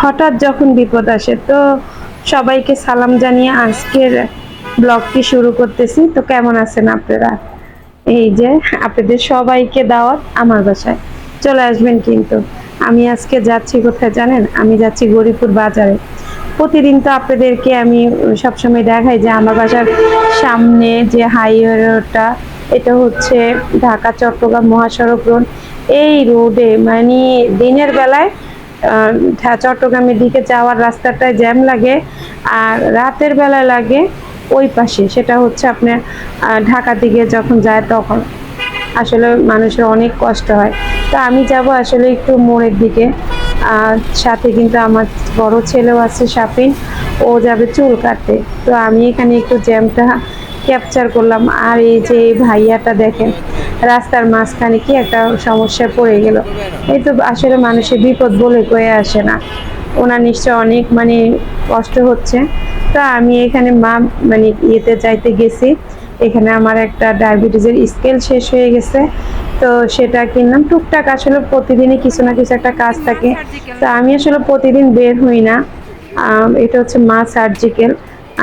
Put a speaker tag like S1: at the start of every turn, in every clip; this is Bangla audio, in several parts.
S1: হঠাৎ যখন বিপদ আসে তো সবাইকে সালাম জানিয়ে আজকের ব্লগটি শুরু করতেছি। তো কেমন আছেন আপনারা? এই যে আপনাদের সবাইকে দাওয়াত আমার বাসায়, চলে আসবেন। কিন্তু আমি আজকে যাচ্ছি কোথায় জানেন? আমি যাচ্ছি গরিপুর বাজারে। প্রতিদিন তো আপনাদেরকে আমি সবসময় দেখাই যে আমার বাসার সামনে যে হাইওয়েটা, এটা হচ্ছে ঢাকা চট্টগ্রাম মহাসড়ক রোড। এই রোডে মানে দিনের বেলায় চট্টগ্রামের দিকে যাওয়ার রাস্তাটায় জ্যাম লাগে, আর রাতের বেলায় লাগে ওই পাশে, সেটা হচ্ছে আপনার ঢাকা দিকে যখন যায় তখন আসলে মানুষের অনেক কষ্ট হয়। তো আমি যাব আসলে একটু মোড়ের দিকে, আর সাথে কিন্তু আমার বড় ছেলেও আছে শাপিন, ও যাবে চুল কাটতে। তো আমি এখানে একটু জ্যামটা ক্যাপচার করলাম। আর এই যে এই ভাইয়াটা দেখেন রাস্তার মাঝখানে কি একটা সমস্যায় পড়ে গেল। এই তো আসলে মানুষের বিপদ বলে কয়ে আসে না, ওনার নিশ্চয় অনেক মানে কষ্ট হচ্ছে। তো আমি এখানে মানে ইয়েতে যাইতে গেছি, এখানে আমার একটা ডায়াবেটিসের স্কেল শেষ হয়ে গেছে, তো সেটা কিনলাম। টুকটাক আসলে প্রতিদিনই কিছু না কিছু একটা কাজ থাকে, তো আমি আসলে প্রতিদিন বের হই না। এটা হচ্ছে মা সার্জিক্যাল।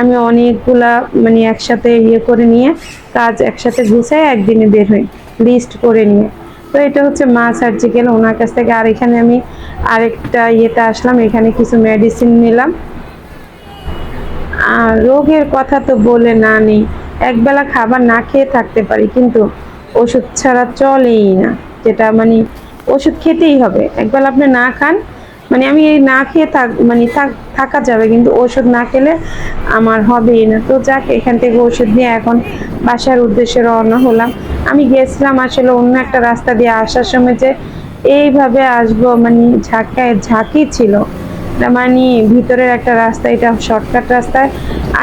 S1: আমি অনেকগুলা মানে একসাথে ইয়ে করে নিয়ে কাজ একসাথে গুছাই একদিনে বের হই, লিস্ট করে নিয়ে। তো এটা হচ্ছে মা সার্জিক্যাল, ওনার কাছ থেকে। আর এখানে আমি আরেকটা ইয়েতে আসলাম, এখানে কিছু মেডিসিন নিলাম। আর রোগের কথা তো বলে না নেই, একবেলা খাবার না খেয়ে থাকতে পারি, কিন্তু ওষুধ ছাড়া চলেই না। যেটা মানে ওষুধ খেতেই হবে, একবেলা আপনি না খান মানে আমি এই না খেয়ে থাকা যাবে, কিন্তু ওষুধ না খেলে আমার হবেই না। তো যাক, এখান থেকে ওষুধ নিয়ে এখন বাসার উদ্দেশ্যে রওনা হলাম। আমি গেছিলাম আসলে অন্য একটা রাস্তা দিয়ে, আসার সময় যে এইভাবে আসবো মানে ঝাঁকি ছিল, মানে ভিতরের একটা রাস্তা, এটা শর্টকাট রাস্তায়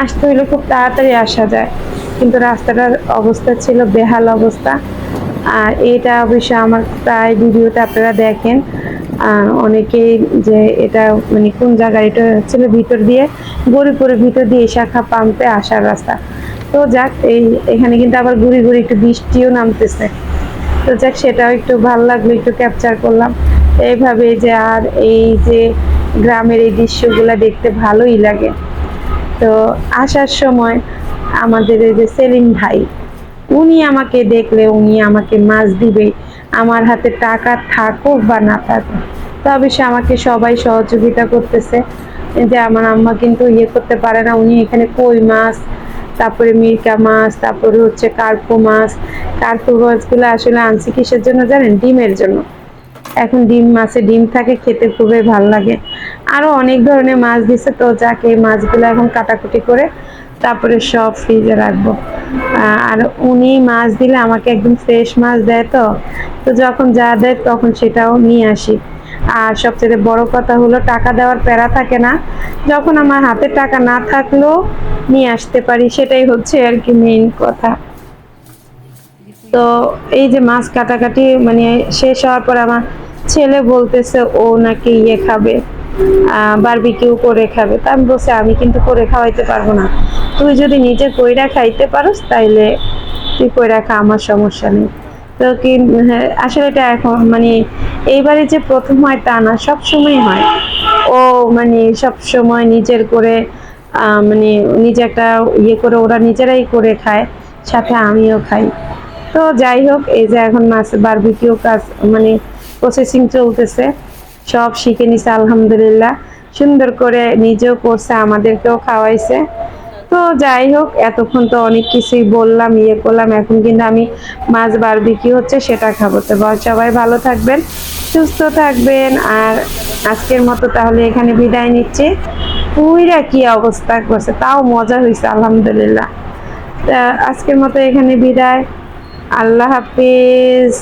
S1: আসতে হলে খুব তাড়াতাড়ি আসা যায়, কিন্তু রাস্তাটার অবস্থা ছিল বেহাল অবস্থা। আর এটা অবশ্য আমার প্রায় ভিডিওতে আপনারা দেখেন অনেকেই, যে এটা মানে কোন জায়গায়, এটা ছিল ভিতর দিয়ে গরিপুরের ভিতর দিয়ে শাখা পাম্পে আসার রাস্তা। তো যাক, এখানে কিন্তু আবার গুড়ি গুড়ি একটু বৃষ্টিও নামতেছে। তো যাক, সেটাও একটু ভালো লাগলো, একটু ক্যাপচার করলাম এইভাবে। যে আর এই যে গ্রামের এই দৃশ্যগুলো দেখতে ভালোই লাগে। তো আসার সময় আমাদের এই যে সেলিম ভাই, উনি আমাকে দেখলে উনি আমাকে মাছ দিবে, আমার হাতে টাকা থাকুক বা না থাকুক। তো অবশ্যই আমাকে সবাই সহযোগিতা করতেছে। যে আমার আম্মা কিন্তু ইয়ে করতে পারে না, উনি এখানে কই মাছ, তারপরে মিরকা মাছ, তারপরে হচ্ছে কার্পু মাছগুলো আসলে আনছি কিসের জন্য জানেন? ডিমের জন্য। এখন মাছে ডিম থাকে, খেতে খুবই ভালো লাগে। আরো অনেক ধরনের মাছ দিছে, তো যাকে এই মাছগুলো এখন কাটাকুটি করে তারপরে সব ফ্রিজে রাখবো। আর উনি মাছ দিলে আমাকে একদম ফ্রেশ মাছ দেয়, তো তো যখন যা দেয় তখন সেটাও নিয়ে আসি। আর সবচেয়ে বড় কথা হলো টাকা দেওয়ার প্যারা থাকে না, যখন আমার হাতে টাকা না থাকলেও নিয়ে আসতে পারি, সেটাই হচ্ছে আর কি মেইন কথা। তো এই যে মাছ কাটাকাটি মানে শেষ হওয়ার পর আমার ছেলে বলতেছে ও নাকি ইয়ে খাবে, বারবিকিউ করে খাবে। তা আমি বলছি আমি কিন্তু করে খাওয়াইতে পারবো না, তুই যদি নিজে কইরা খাইতে পারোস তাইলে তুই কইরা খা, আমার সমস্যা নেই। তো কি হ্যাঁ, আসলে এটা এখন মানে এইবারে যে প্রথম হয় তা না, সব সময় হয়। ও মানে সব সময় নিজের করে মানে নিজে একটা ইয়ে করে, ওরা নিজেরাই করে খায়, সাথে আমিও খাই। তো যাই হোক, এই যে এখন মাছ বারবিকিউ কাজ মানে প্রসেসিং চলতেছে, সব শিখে নিছে আলহামদুলিল্লাহ, সুন্দর করে নিজেও করছে, আমাদেরকেও খাওয়াইছে। তো যাই হোক, এতক্ষণ তো অনেক কিছুই বললাম, ইয়ে করলাম, এখন কিন্তু আমি মাছ বারবিকিউ হচ্ছে সেটা খাবো। তো সবাই ভালো থাকবেন, সুস্থ থাকবেন। আর আজকের মতো তাহলে এখানে বিদায় নিচ্ছি। পুইরা কি অবস্থা করছে, তাও মজা হয়েছে আলহামদুলিল্লাহ। আজকের মতো এখানে বিদায়, আল্লাহ হাফিজ।